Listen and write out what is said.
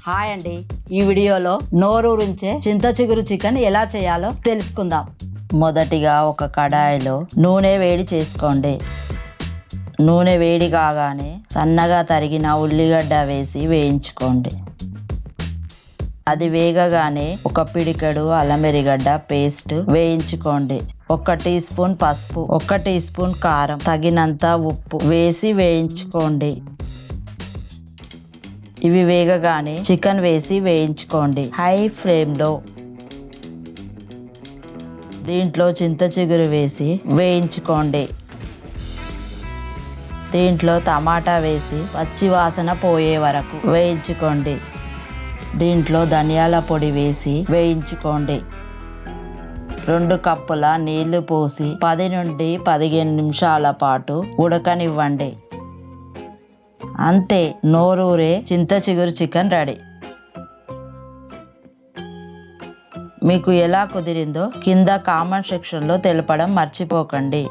Hi అండి, ఈ వీడియోలో నోరూరించే చింత చిగురు చికెన్ ఎలా చేయాలో తెలుసుకుందాం. మొదటిగా ఒక కడాయిలో నూనె వేడి చేసుకోండి. నూనె వేడి కాగానే సన్నగా తరిగిన ఉల్లిగడ్డ వేసి వేయించుకోండి. అది వేగగానే ఒక పిడికెడు అల్లం ఎర్రగడ్డ పేస్ట్ వేయించుకోండి. 1 టీ స్పూన్ పసుపు, 1 టీ స్పూన్ కారం, తగినంత ఉప్పు వేసి వేయించుకోండి. ఇవి వేగగానే చికెన్ వేసి వేయించుకోండి హై ఫ్లేమ్లో. దీంట్లో చింత చిగురు వేసి వేయించుకోండి. దీంట్లో టమాటా వేసి పచ్చి వాసన పోయే వరకు వేయించుకోండి. దీంట్లో ధనియాల పొడి వేసి వేయించుకోండి. 2 కప్పుల నీళ్లు పోసి 10 నుండి 15 నిమిషాల పాటు ఉడకనివ్వండి. అంతే, నోరూరే చింత చిగురు చికెన్ రెడీ. మీకు ఎలా కుదిరిందో కింద కామెంట్ సెక్షన్లో తెలపడం మర్చిపోకండి.